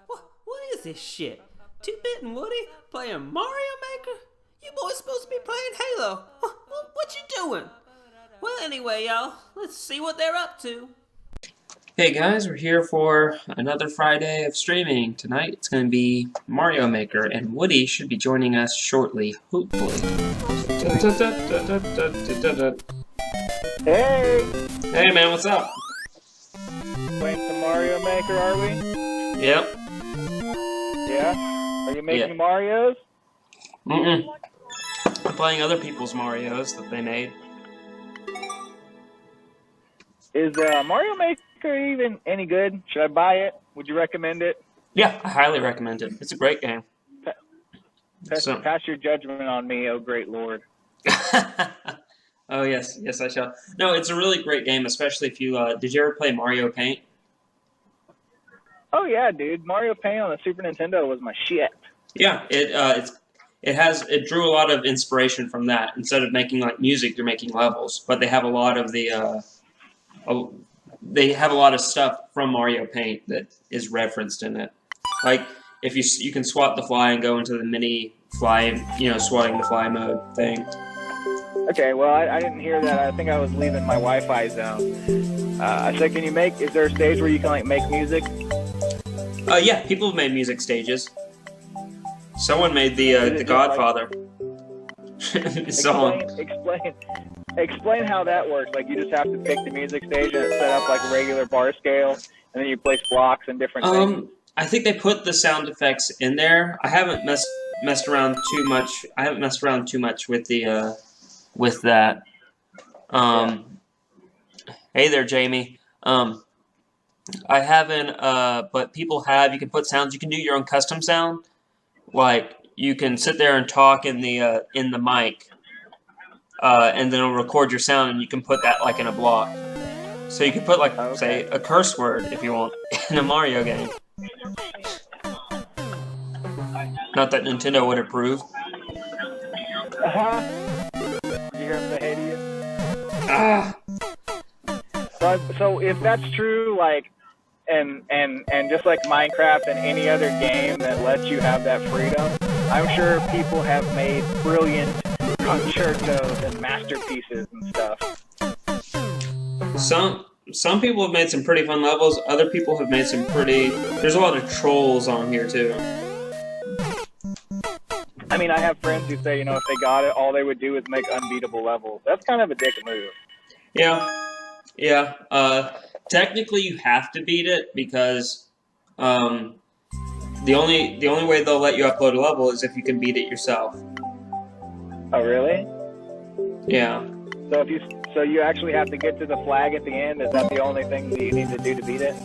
What is this shit? 2-Bit and Woody playing Mario Maker? You boys supposed to be playing Halo. What you doing? Well, anyway, y'all, let's see what they're up to. Hey guys, we're here for another Friday of streaming. Tonight it's going to be Mario Maker, and Woody should be joining us shortly, hopefully. Hey! Hey man, what's up? Playing some Mario Maker, are we? Yep. Yeah? Are you making Marios? Mm-mm. I'm playing other people's Marios that they made. Is Mario Maker even any good? Should I buy it? Would you recommend it? Yeah, I highly recommend it. It's a great game. Pass your judgment on me, oh great lord. Oh yes, I shall. No, it's a really great game, especially if you did you ever play Mario Paint? Oh yeah, dude. Mario Paint on the Super Nintendo was my shit. Yeah, it drew a lot of inspiration from that. Instead of making like music, you're making levels, but they have a lot of the they have a lot of stuff from Mario Paint that is referenced in it. Like if you can swat the fly and go into the mini fly, swatting the fly mode thing. Okay, well, I didn't hear that. I think I was leaving my Wi-Fi zone. I said, is there a stage where you can, like, make music? Yeah, people have made music stages. Someone made the Godfather song. Explain how that works. Like, you just have to pick the music stage and it's set up like a regular bar scale, and then you place blocks and different things. I think they put the sound effects in there. I haven't messed around too much. I haven't messed around too much with the with that. Hey there, Jamie. I haven't, but people have. You can put sounds. You can do your own custom sound. Like you can sit there and talk in the mic, and then it'll record your sound, and you can put that like in a block. So you can put like say a curse word if you want in a Mario game. Not that Nintendo would approve. You hear him say hey to you? Ah. So if that's true, like, and just like Minecraft and any other game that lets you have that freedom, I'm sure people have made brilliant concertos and masterpieces and stuff. Some people have made some pretty fun levels. Other people have made some pretty. There's a lot of trolls on here too. I mean, I have friends who say, if they got it, all they would do is make unbeatable levels. That's kind of a dick move. Yeah. Technically, you have to beat it because the only way they'll let you upload a level is if you can beat it yourself. Oh, really? Yeah. So you actually have to get to the flag at the end. Is that the only thing that you need to do to beat it?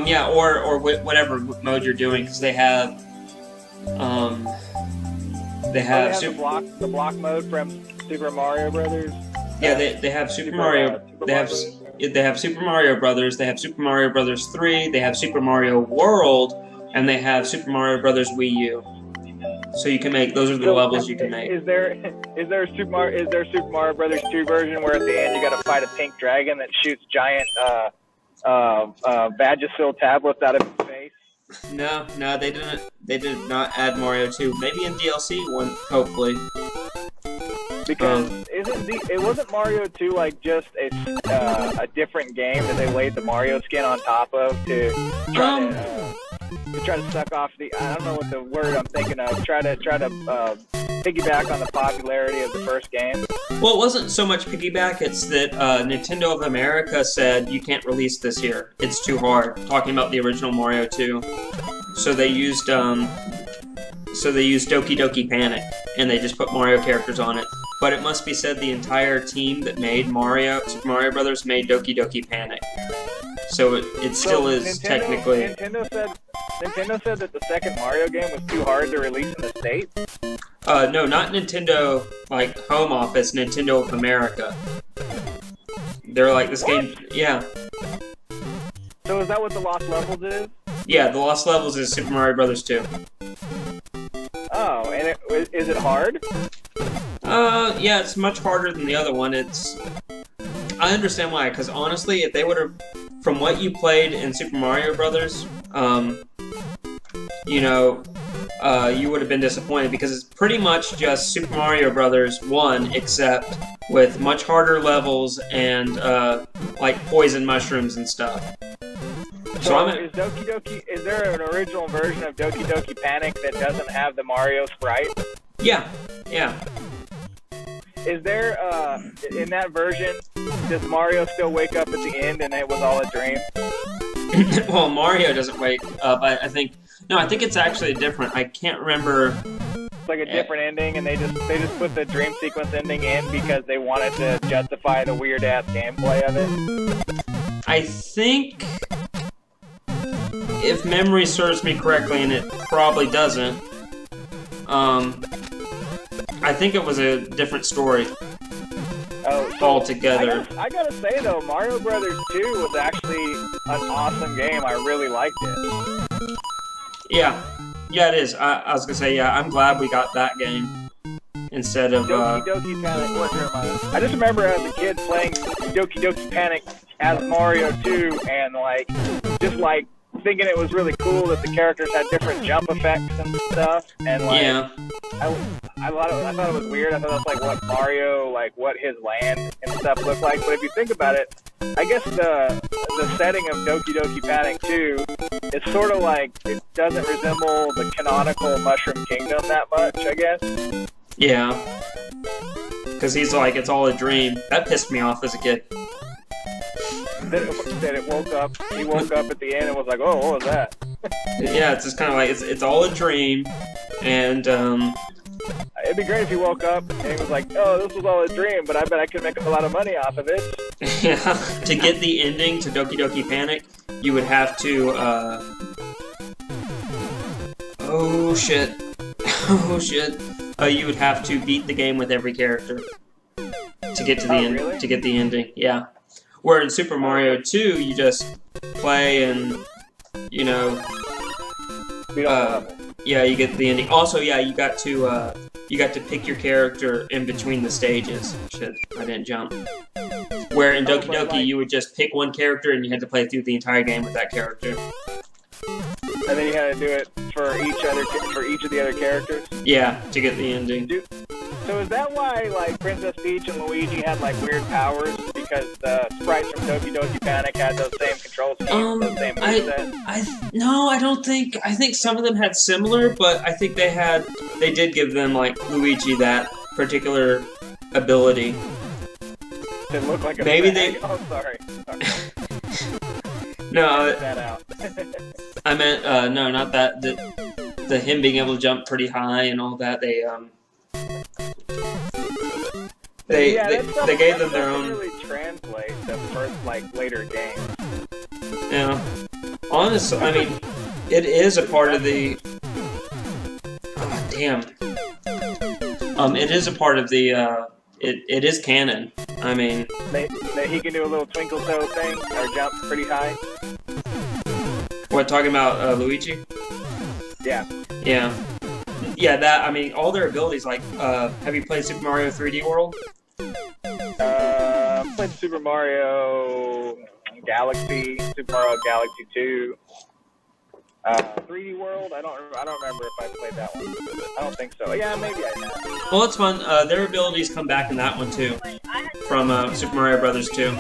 Yeah, or whatever mode you're doing, because they have the block mode from Super Mario Brothers. Yeah, they have Super Mario. They have Super Mario Brothers. They have Super Mario Brothers 3. They have Super Mario World, and they have Super Mario Brothers Wii U. So you can make those are the levels you can make. Is there a Super Mario Brothers 2 version where at the end you got to fight a pink dragon that shoots giant Vagisil tablets out of his face? No, they didn't. They did not add Mario 2. Maybe in DLC one, hopefully. Because it wasn't Mario 2 like just a different game that they laid the Mario skin on top of to try to suck off the, I don't know what the word I'm thinking of, try to piggyback on the popularity of the first game. Well, it wasn't so much piggyback, it's that Nintendo of America said you can't release this here. It's too hard. Talking about the original Mario 2. So they used Doki Doki Panic, and they just put Mario characters on it. But it must be said the entire team that made Super Mario Brothers made Doki Doki Panic. So it still is technically. Nintendo said that the second Mario game was too hard to release in the States? No, not Nintendo, like, home office, Nintendo of America. They're like, this game, yeah. So is that what the Lost Levels is? Yeah, the Lost Levels is Super Mario Brothers 2. Oh, and is it hard? Yeah, it's much harder than the other one. I understand why, because honestly, if they would have from what you played in Super Mario Brothers, you would have been disappointed because it's pretty much just Super Mario Brothers 1, except with much harder levels and like poison mushrooms and stuff. So is there an original version of Doki Doki Panic that doesn't have the Mario sprite? Yeah. Is there, in that version, does Mario still wake up at the end and it was all a dream? Well, Mario doesn't wake up. I think it's actually different. I can't remember. It's like a different ending, and they just put the dream sequence ending in because they wanted to justify the weird ass gameplay of it. I think, if memory serves me correctly, and it probably doesn't, I think it was a different story altogether. I gotta say though, Mario Brothers 2 was actually an awesome game. I really liked it. Yeah, it is. I was gonna say, I'm glad we got that game instead of Doki Doki Panic. I just remember as a kid playing Doki Doki Panic as Mario 2 and just thinking it was really cool that the characters had different jump effects and stuff. And I thought it was weird. I thought it was what Mario, what his land and stuff looked like. But if you think about it, I guess the setting of Doki Doki Panic 2 is sort of it doesn't resemble the canonical Mushroom Kingdom that much, I guess. Yeah. Because he's it's all a dream. That pissed me off as a kid. That it woke up. He woke up at the end and was like, "Oh, what was that?" Yeah, it's just kind of it's all a dream, and it'd be great if he woke up and he was like, "Oh, this was all a dream, but I bet I could make a lot of money off of it." Yeah. To get the ending to Doki Doki Panic, you would have to. Oh shit! You would have to beat the game with every character to get to the end. Really? To get the ending, yeah. Where in Super Mario 2, you just play and, you get the ending. Also, you got to pick your character in between the stages. Shit, I didn't jump. Where in Doki Doki, you would just pick one character and you had to play through the entire game with that character. And then you had to do it for each of the other characters? Yeah, to get the ending. So is that why, Princess Peach and Luigi had, weird powers? Because the sprites from Doki Doki Panic had those same control schemes, those same movesets? No, I don't think... I think some of them had similar, but I think they did give them, Luigi that particular ability. To look like a Maybe bag. Oh, sorry. No, that out. I meant, no, not that. The him being able to jump pretty high and all that, they gave them their own. Really translate the first later games. Yeah, honestly, I mean, it is a part of the. Oh, damn. It is a part of the. It is canon. I mean, he can do a little twinkle toe thing or jump pretty high. What, talking about Luigi? Yeah. Yeah. Yeah, that, I mean, all their abilities, have you played Super Mario 3D World? Played Super Mario Galaxy, Super Mario Galaxy 2. 3D World, I don't remember if I played that one. I don't think so. Yeah, maybe I have. Well, it's fun. Their abilities come back in that one, too. From Super Mario Brothers 2.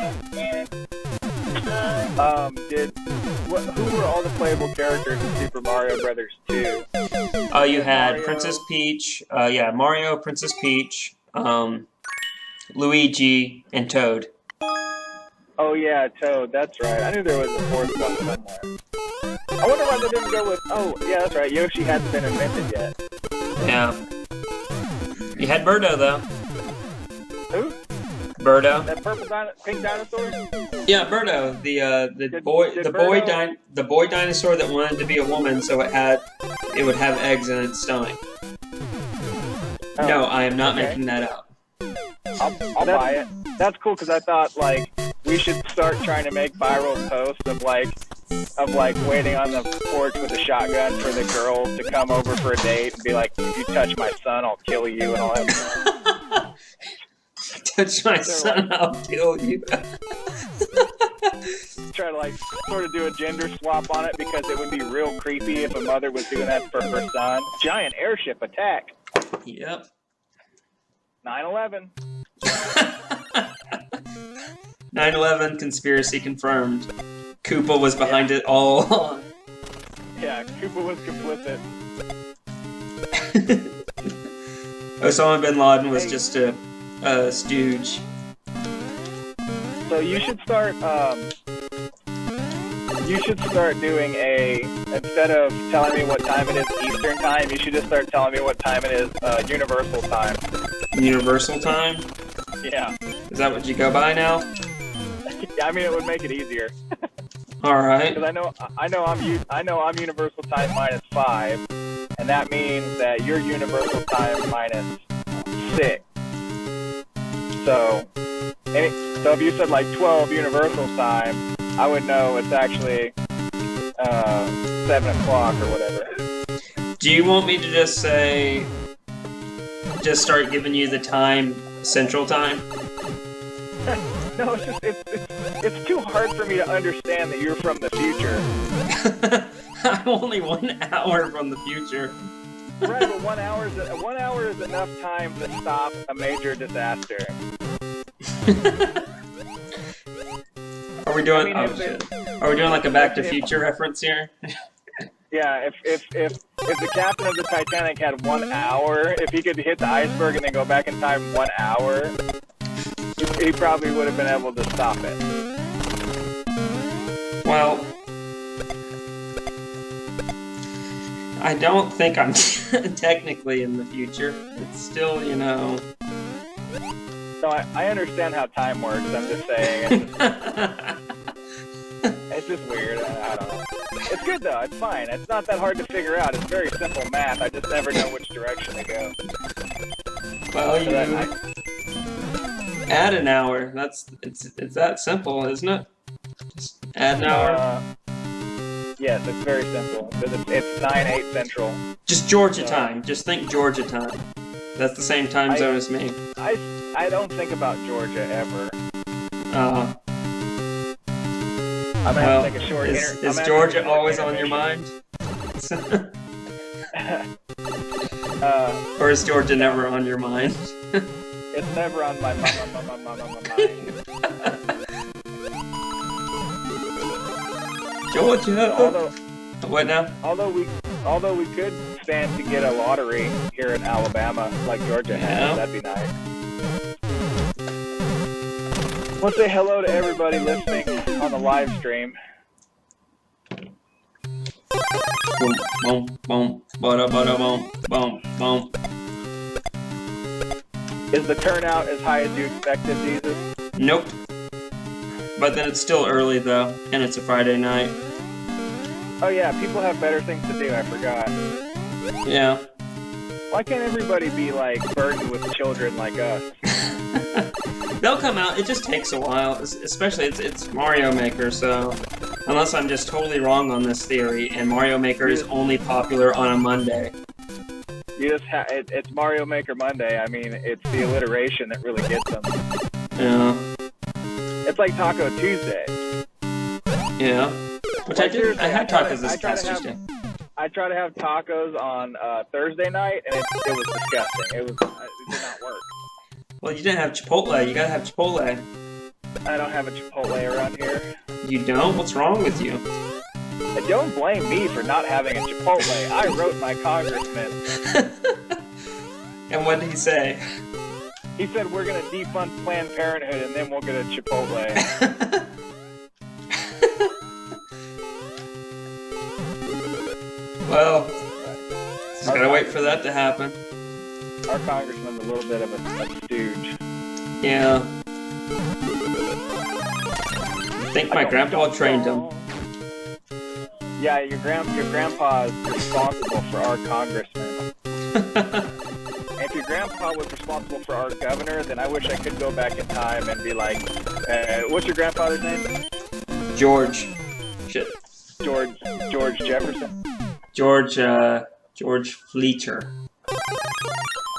Who were all the playable characters in Super Mario Brothers 2? You had Mario. Princess Peach, Mario, Princess Peach, Luigi, and Toad. Oh yeah, Toad, that's right. I knew there was a fourth one somewhere. I wonder why they didn't go with, yeah, that's right, Yoshi hadn't been invented yet. Yeah. You had Birdo, though. Who? Birdo. That purple pink dinosaur? Yeah, Birdo, the boy dinosaur that wanted to be a woman, so it would have eggs in its stomach. Oh, no, I am not making that up. I'll buy it. That's cool because I thought we should start trying to make viral posts of waiting on the porch with a shotgun for the girl to come over for a date and be like, if you touch my son, I'll kill you and all that stuff. Touch my son, I'll kill you. try to like sort of do a gender swap on it because it would be real creepy if a mother was doing that for her son. Giant airship attack. Yep. 9/11. 9/11 conspiracy confirmed. Koopa was behind it all along. Yeah, Koopa was complicit. Osama bin Laden was just a stooge. So you should start. You should start doing instead of telling me what time it is Eastern time, you should just start telling me what time it is Universal time. Universal time? Yeah. Is that what you go by now? I mean, it would make it easier. All right. Because I know I'm Universal time -5, and that means that you're Universal time -6. So if you said like 12 Universal time, I would know it's actually 7 o'clock or whatever. Do you want me to just start giving you the time, Central Time? No, it's too hard for me to understand that you're from the future. I'm only 1 hour from the future. Right, but 1 hour is enough time to stop a major disaster. Are we doing? I mean, oh shit! Are we doing like a Back to Future reference here? Yeah, if the captain of the Titanic had 1 hour, if he could hit the iceberg and then go back in time 1 hour, he probably would have been able to stop it. Well, I don't think I'm technically in the future. It's still, you know. No, I understand how time works. I'm just saying. It's just weird. I don't know. It's good though. It's fine. It's not that hard to figure out. It's very simple math. I just never know which direction to go. Well, you add an hour. It's that simple, isn't it? Just add an hour. Yes, it's very simple. It's 9/8 Central. Just Georgia time. Just think Georgia time. That's the same time zone as me. I don't think about Georgia ever. I'm gonna have to take a short is Georgia always on your mind? Or is Georgia never on your mind? It's never on my mind. Georgia. What now? Although we could stand to get a lottery here in Alabama, like Georgia has, that'd be nice. Let's say hello to everybody listening on the live stream. Boom, boom, boom, bada, bada, boom, boom, boom. Is the turnout as high as you expected, Jesus? Nope. But then it's still early though, and it's a Friday night. Oh yeah, people have better things to do, I forgot. Yeah. Why can't everybody be like burdened with children like us? They'll come out, it just takes a while, especially it's Mario Maker, so unless I'm just totally wrong on this theory, and Mario Maker is only popular on a Monday. You just it's Mario Maker Monday. I mean, it's the alliteration that really gets them. Yeah. It's like Taco Tuesday. Yeah. Which I had tacos this past Tuesday. I try to have tacos on Thursday night, and it was disgusting. It did not work. Well, you didn't have Chipotle. You gotta have Chipotle. I don't have a Chipotle around here. You don't? What's wrong with you? And don't blame me for not having a Chipotle. I wrote my congressman. And what did he say? He said we're going to defund Planned Parenthood and then we'll get a Chipotle. Well, just gotta wait for that to happen. Our congressman's a little bit of a stooge. Yeah. I think my grandpa trained him. Yeah, your grandpa is responsible for our congressman. If your grandpa was responsible for our governor, then I wish I could go back in time and be like, what's your grandfather's name? George. Shit. George Jefferson? George Fletcher.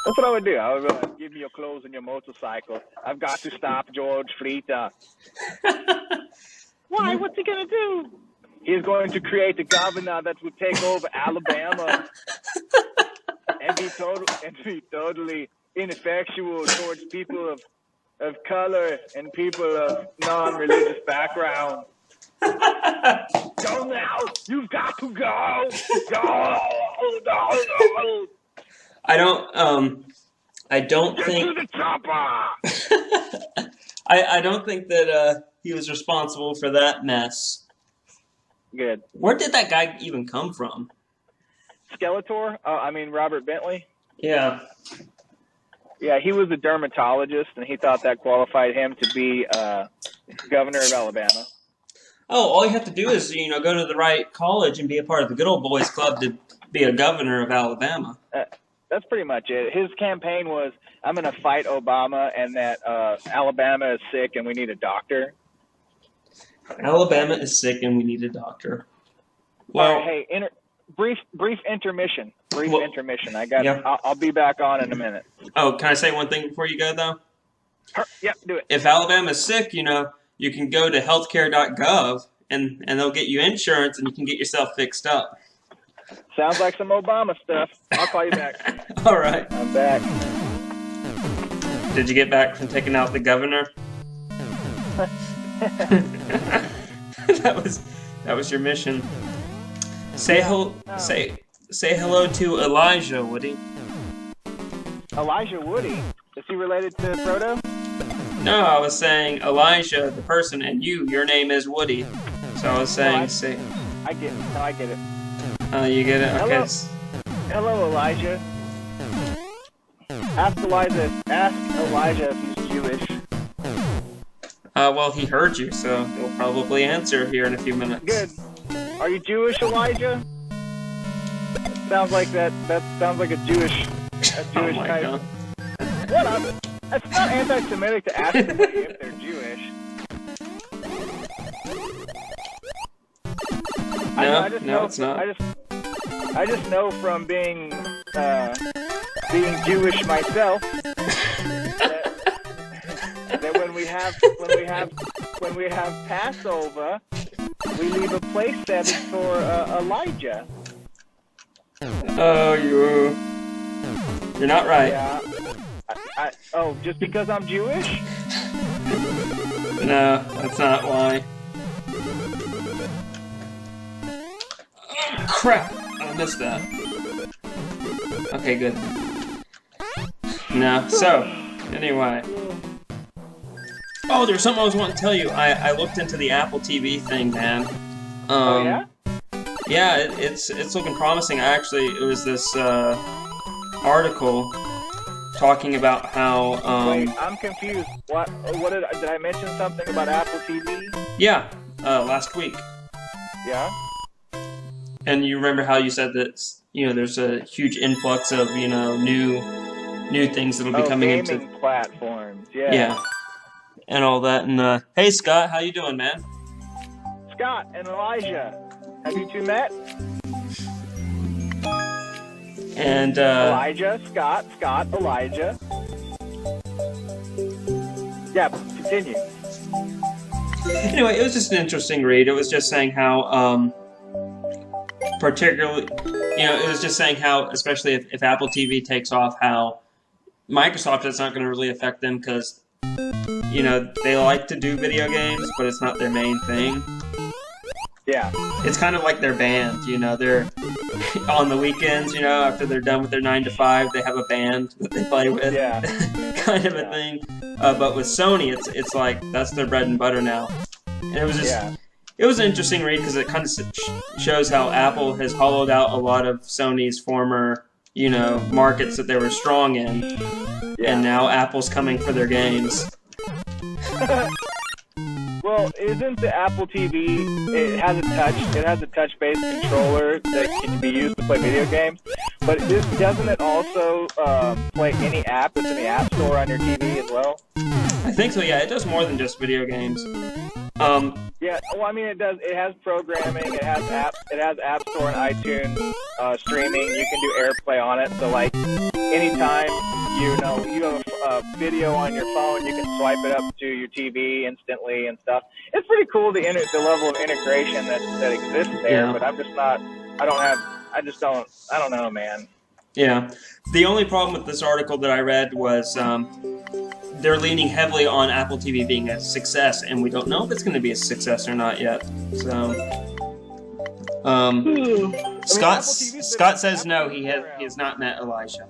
That's what I would do. I would give me your clothes and your motorcycle. I've got to stop George Fleeta. Why? What's he gonna do? He's going to create a governor that will take over Alabama and be totally ineffectual towards people of color and people of non-religious background. Go now! You've got to go! Go! I don't Get think to the chopper! I don't think that he was responsible for that mess. Good. Where did that guy even come from? Skeletor? Robert Bentley? Yeah. Yeah, he was a dermatologist, and he thought that qualified him to be governor of Alabama. Oh, all you have to do is, go to the right college and be a part of the good old boys club to be a governor of Alabama. That's pretty much it. His campaign was, I'm going to fight Obama and that Alabama is sick and we need a doctor. Alabama is sick and we need a doctor. Well, all right, hey, brief intermission. Intermission. Yeah. I'll be back on in a minute. Oh, can I say one thing before you go, though? Yep, do it. If Alabama's sick, you can go to healthcare.gov and they'll get you insurance and you can get yourself fixed up. Sounds like some Obama stuff. I'll call you back. All right. I'm back. Did you get back from taking out the governor? That was your mission. Say hello to Elijah, Woody. Elijah Woody? Is he related to Frodo? No, I was saying Elijah, the person, and your name is Woody. So I was saying, I get it. No, I get it. You get it? Okay. Hello, Elijah. Ask Elijah if he's Jewish. Well, he heard you, so he'll probably answer here in a few minutes. Good. Are you Jewish, Elijah? Sounds like that sounds like a Jewish Oh my type. God. What up? It's not anti-Semitic to ask somebody if they're Jewish. It's not. I just know from being Jewish myself that when we have Passover, we leave a place set for Elijah. Oh, you're not right. Yeah. Just because I'm Jewish? No, that's not why. Oh, crap! I missed that. Okay, good. No, so, anyway. Oh, there's something I was wanting to tell you. I looked into the Apple TV thing, man. Oh, yeah? Yeah, it's looking promising. It was this article talking about how Wait, I'm confused. What did I mention something about Apple TV? Yeah, last week. Yeah. And you remember how you said that there's a huge influx of new things that'll be coming into gaming platforms. Yeah. Yeah, and all that. And hey, Scott, how you doing, man? Scott and Elijah, have you two met? And Elijah, Scott, Elijah. Yeah, continue. Anyway, it was just an interesting read. It was just saying how, particularly, it was just saying how, especially if Apple TV takes off, how Microsoft, that's not going to really affect them because, they like to do video games, but it's not their main thing. Yeah. It's kind of like their band, they're on the weekends, after they're done with their 9 to 5, they have a band that they play with. Yeah. Kind of a thing. But with Sony, it's like, that's their bread and butter now. And it was just, it was an interesting read because it kind of shows how Apple has hollowed out a lot of Sony's former, markets that they were strong in. Yeah. And now Apple's coming for their games. Well, isn't the Apple TV, it has a touch-based controller that can be used to play video games, but doesn't it also play any app that's in the App Store on your TV as well? I think so, yeah. It does more than just video games. Yeah, well, it does. It has programming, it has App Store and iTunes streaming, you can do AirPlay on it, so anytime, you have video on your phone. You can swipe it up to your TV instantly and stuff. It's pretty cool the level of integration that exists there. Yeah. But I'm just not. I don't know, man. Yeah. The only problem with this article that I read was they're leaning heavily on Apple TV being a success, and we don't know if it's going to be a success or not yet. So, Scott says no. He has not met Elisha.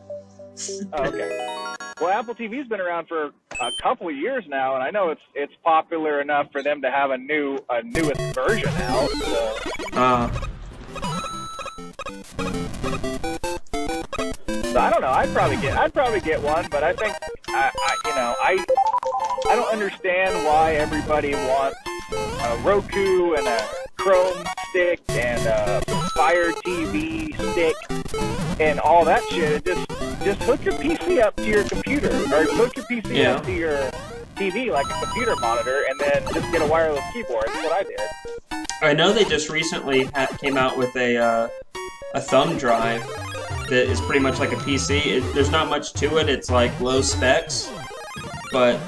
Oh, okay. Well, Apple TV's been around for a couple of years now, and I know it's popular enough for them to have a newest version out. So. So I don't know. I'd probably get one, but I think I don't understand why everybody wants a Roku and a Chrome stick and a Fire TV stick and all that shit. Just hook your PC up to your computer, or hook your PC up to your TV like a computer monitor, and then just get a wireless keyboard. That's what I did. I know they just recently came out with a thumb drive that is pretty much like a PC. There's not much to it. It's like low specs, but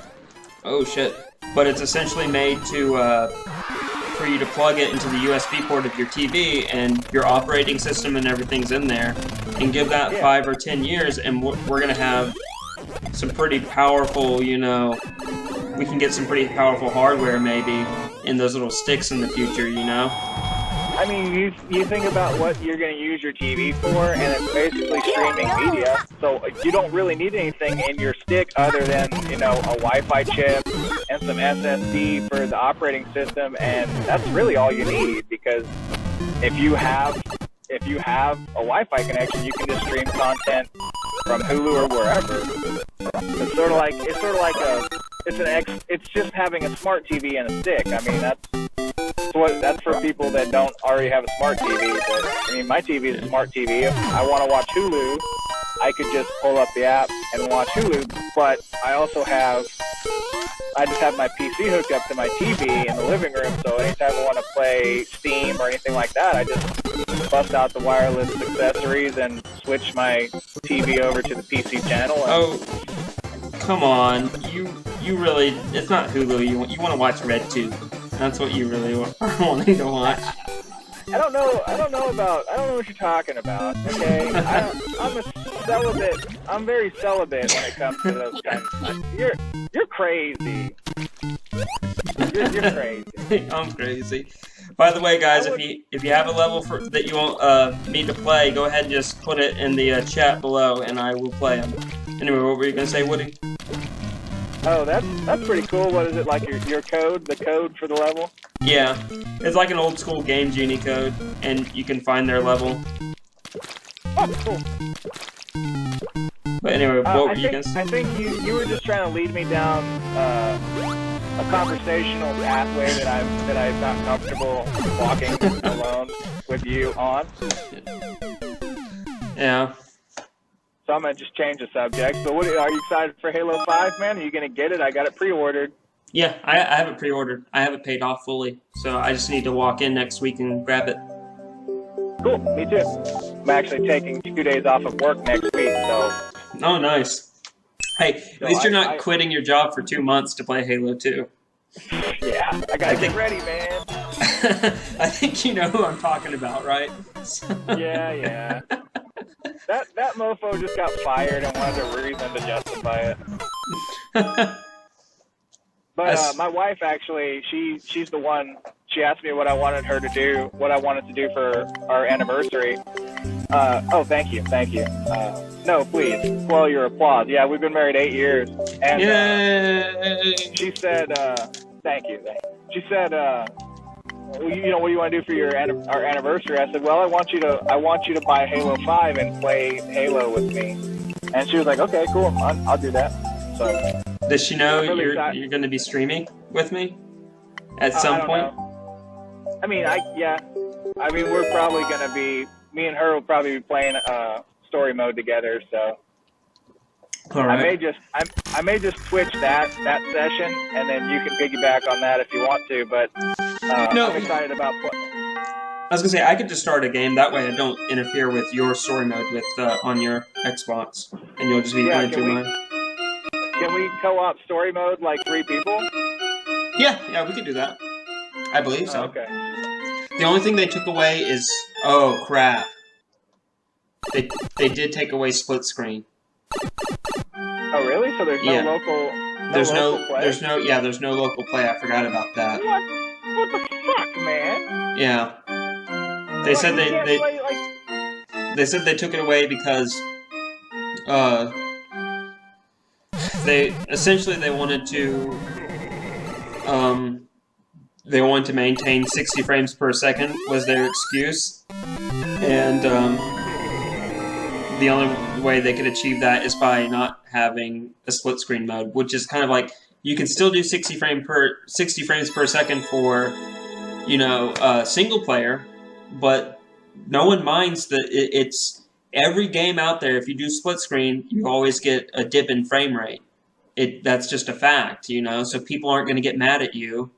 but it's essentially made to for you to plug it into the USB port of your TV, and your operating system and everything's in there, and give that 5 or 10 years, and we're gonna have some pretty powerful, we can get some pretty powerful hardware maybe in those little sticks in the future, I mean, you think about what you're going to use your TV for, and it's basically streaming media. So you don't really need anything in your stick other than, a Wi-Fi chip and some SSD for the operating system, and that's really all you need, because if you have a Wi-Fi connection, you can just stream content from Hulu or wherever. It's just having a smart TV and a stick. I mean, that's for people that don't already have a smart TV. But I mean, my TV is a smart TV. If I want to watch Hulu, I could just pull up the app and watch Hulu. But I just have my PC hooked up to my TV in the living room. So anytime I want to play Steam or anything like that, I just bust out the wireless accessories and switch my TV over to the PC channel. Come on, you really, it's not Hulu. You want to watch RedTube. That's what you really are wanting to watch. I don't know what you're talking about. Okay, I'm a celibate. I'm very celibate when it comes to those kinds of things. You're crazy. You're crazy. I'm crazy. By the way, guys, if you have a level that you want me to play, go ahead and just put it in the chat below, and I will play them. Anyway, what were you gonna say, Woody? Oh, that's pretty cool. What is it, like your code, the code for the level? Yeah, it's like an old school Game Genie code, and you can find their level. Oh, cool. But anyway, what were you gonna say? I think you were just trying to lead me down a conversational pathway that I'm not comfortable walking alone with you on. Yeah. So I'm going to just change the subject. So are you excited for Halo 5, man? Are you going to get it? I got it pre-ordered. Yeah, I have it pre-ordered. I have it paid off fully. So I just need to walk in next week and grab it. Cool, me too. I'm actually taking 2 days off of work next week, so... Oh, nice. Hey, at least you're not quitting your job for 2 months to play Halo 2. Yeah, I got to get ready, man. I think you know who I'm talking about, right? Yeah. That mofo just got fired and wanted a reason to justify it. But my wife actually, she's the one. She asked me what I wanted to do for our anniversary. Oh, thank you. No, please, swallow your applause. Yeah, we've been married 8 years, and she said, thank you. She said, well, what do you want to do for our anniversary? I said, well, I want you to buy Halo 5 and play Halo with me. And she was like, okay, cool, I'll do that. So. Does she know you're going to be streaming with me at some point? Know. I mean, we're probably going to be. Me and her will probably be playing story mode together. So. All right. I may just Twitch that session, and then you can piggyback on that if you want to. But no, I'm excited about. I was gonna say I could just start a game that way. I don't interfere with your story mode with on your Xbox, and you'll just be playing through mine. Can we co-op story mode like 3 people? Yeah, we could do that. I believe so. Okay. The only thing they took away is, oh crap, they did take away split screen. Oh really? So there's no Yeah. local. There's local play? there's no local play. I forgot about that. What the fuck, man? Yeah. They said You can't they play, like... they said they took it away because they wanted to maintain 60 frames per second was their excuse, and the only way they could achieve that is by not having a split screen mode, which is kind of like you can still do 60 frames per second for single player, but no one minds that it's every game out there. If you do split screen, you always get a dip in frame rate. That's just a fact, so people aren't going to get mad at you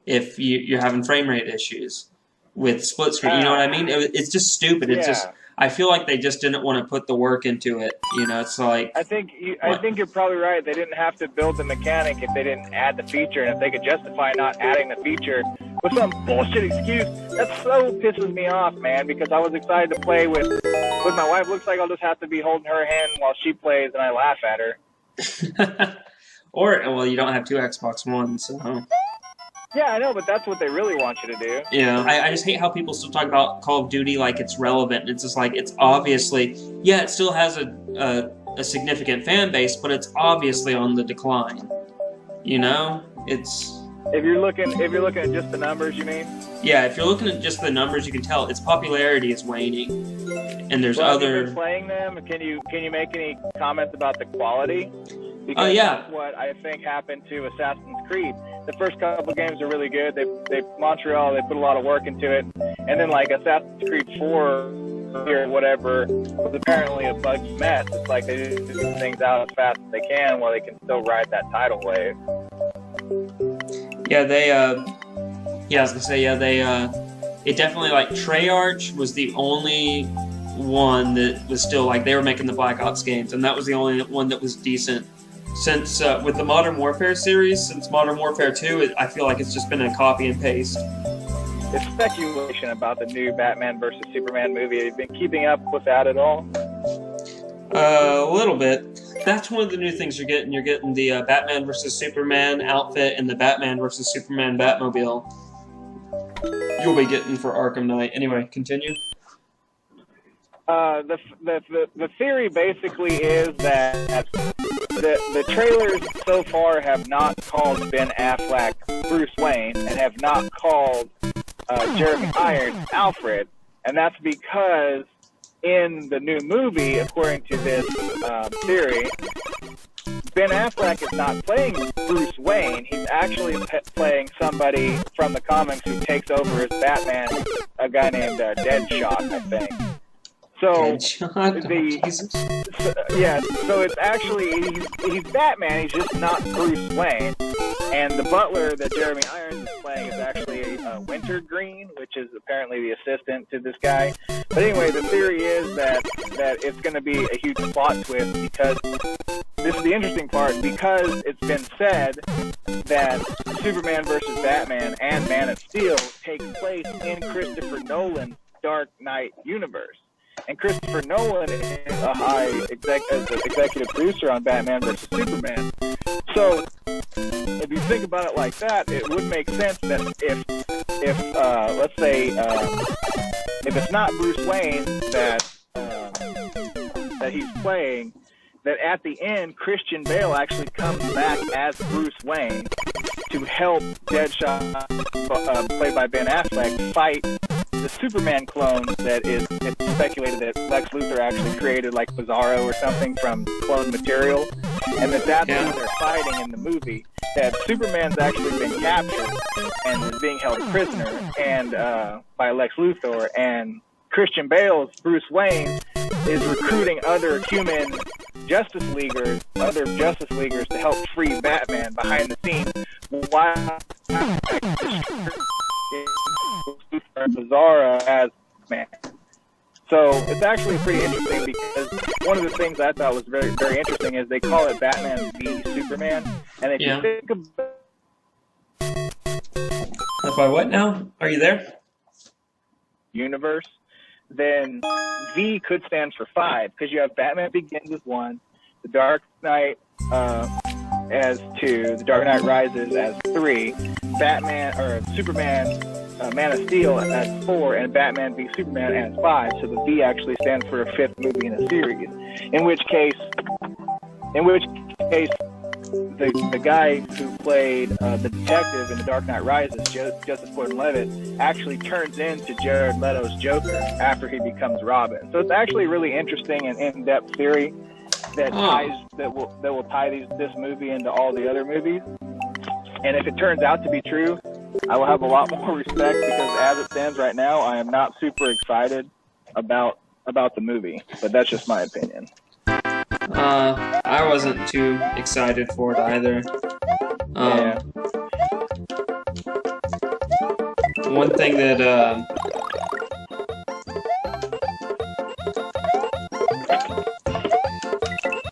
if you're having frame rate issues with split screen. You know what I mean? It's just stupid. It's just, I feel like they just didn't want to put the work into it. It's like... I think you're probably right. They didn't have to build the mechanic if they didn't add the feature, and if they could justify not adding the feature with some bullshit excuse, that so pisses me off, man, because I was excited to play with my wife. Looks like I'll just have to be holding her hand while she plays, and I laugh at her. Well, you don't have 2 Xbox Ones, so... Yeah, I know, but that's what they really want you to do. Yeah, I just hate how people still talk about Call of Duty like it's relevant. It's just like, it's obviously... Yeah, it still has a significant fan base, but it's obviously on the decline. It's... If you're looking at just the numbers, you mean? Yeah, if you're looking at just the numbers, you can tell its popularity is waning. And there's other... Have you been playing them? Can you make any comments about the quality? Because that's what I think happened to Assassin's Creed. The first couple of games are really good. They Montreal, they put a lot of work into it. And then like Assassin's Creed 4 or whatever was apparently a buggy mess. It's like they just do things out as fast as they can while they can still ride that title wave. Yeah, I was gonna say, it definitely, like, Treyarch was the only one that was still, like, they were making the Black Ops games, and that was the only one that was decent. Since, with the Modern Warfare series, since Modern Warfare 2, I feel like it's just been a copy and paste. There's speculation about the new Batman vs. Superman movie. Have you been keeping up with that at all? A little bit. That's one of the new things you're getting. You're getting the Batman vs. Superman outfit and the Batman vs. Superman Batmobile. You'll be getting for Arkham Knight. Anyway, continue. The theory basically is that the trailers so far have not called Ben Affleck Bruce Wayne and have not called Jeremy Irons Alfred, and that's because in the new movie, according to this theory, Ben Affleck is not playing Bruce Wayne. He's actually playing somebody from the comics who takes over as Batman, a guy named Deadshot, I think. So so it's actually he's Batman. He's just not Bruce Wayne. And the butler that Jeremy Irons is playing is actually Wintergreen, which is apparently the assistant to this guy. But anyway, the theory is that it's going to be a huge plot twist, because this is the interesting part, because it's been said that Superman vs. Batman and Man of Steel takes place in Christopher Nolan's Dark Knight universe. And Christopher Nolan is a high executive producer on Batman vs. Superman. So, if you think about it like that, it would make sense that if let's say, if it's not Bruce Wayne that he's playing, that at the end, Christian Bale actually comes back as Bruce Wayne to help Deadshot, played by Ben Affleck, fight the Superman clone that is, it's speculated that Lex Luthor actually created, like Bizarro or something from clone material, and that's what they're fighting in the movie. That Superman's actually been captured and is being held prisoner and by Lex Luthor, and Christian Bale's Bruce Wayne is recruiting other human Justice Leaguers to help free Batman behind the scenes while Bizarro as man. So it's actually pretty interesting because one of the things I thought was very, very interesting is they call it Batman v Superman, and if you think about If I what now? Are you there? universe, then V could stand for 5 because you have Batman Begins as 1, The Dark Knight as 2, The Dark Knight Rises as 3, Batman or Superman Man of Steel as 4, and Batman v Superman as 5. So the V actually stands for a 5th movie in a series. In which case, the guy who played the detective in The Dark Knight Rises, Joseph Gordon-Levitt, actually turns into Jared Leto's Joker after he becomes Robin. So it's actually a really interesting and in-depth theory that will tie this movie into all the other movies. And if it turns out to be true, I will have a lot more respect because as it stands right now, I am not super excited about the movie. But that's just my opinion. I wasn't too excited for it either. Yeah. One thing that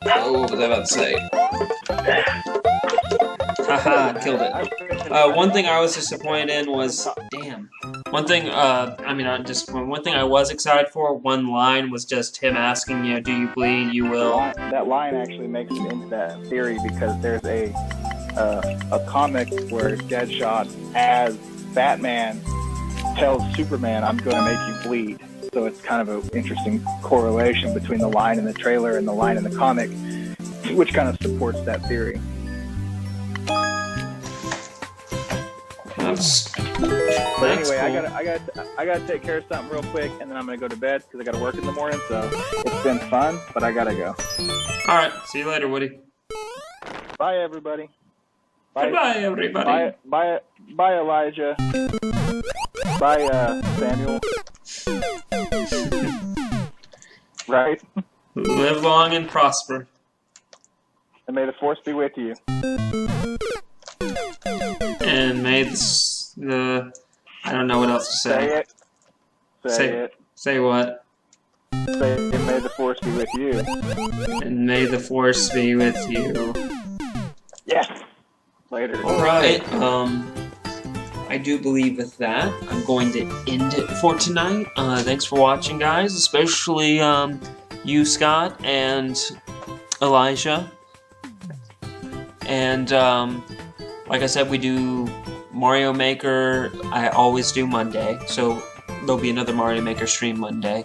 what was I about to say? Haha, killed it. One thing I was disappointed in was, damn. One thing, one thing I was excited for, one line was just him asking, do you bleed? You will. That line actually makes it into that theory because there's a comic where Deadshot, as Batman, tells Superman, I'm going to make you bleed. So it's kind of an interesting correlation between the line in the trailer and the line in the comic, which kind of supports that theory. But anyway, cool. I gotta take care of something real quick, and then I'm gonna go to bed because I gotta work in the morning. So it's been fun, but I gotta go. All right, see you later, Woody. Bye, everybody. Bye, bye, everybody. Bye, Elijah. Bye, Samuel. Right. Live long and prosper. And may the force be with you. And may I don't know what else to say. Say it. Say it. Say what? Say, and may the force be with you. And may the force be with you. Yes. Later. Alright, I do believe with that, I'm going to end it for tonight. Thanks for watching, guys, especially you, Scott, and Elijah. And like I said, we do Mario Maker. I always do Monday, so there'll be another Mario Maker stream Monday.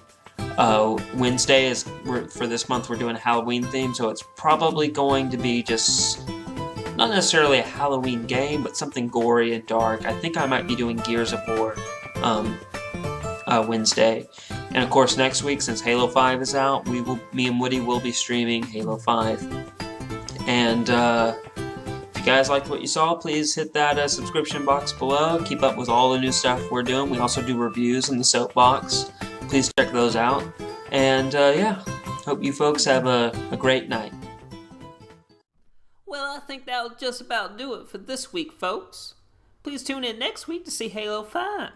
Wednesday for this month we're doing a Halloween theme, so it's probably going to be just not necessarily a Halloween game, but something gory and dark. I think I might be doing Gears of War Wednesday. And of course next week, since Halo 5 is out, me and Woody will be streaming Halo 5. And if you guys liked what you saw, please hit that subscription box below. Keep up with all the new stuff we're doing. We also do reviews in the Soapbox. Please check those out. And yeah, hope you folks have a great night. Well, I think that'll just about do it for this week, folks. Please tune in next week to see Halo 5.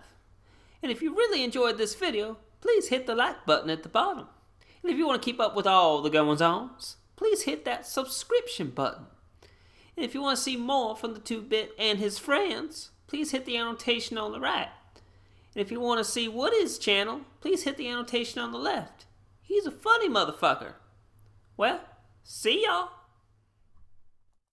And if you really enjoyed this video, please hit the like button at the bottom. And if you want to keep up with all the goings-ons, please hit that subscription button. And if you want to see more from the 2-Bit and his friends, please hit the annotation on the right. And if you want to see Woody's channel, please hit the annotation on the left. He's a funny motherfucker. Well, see y'all.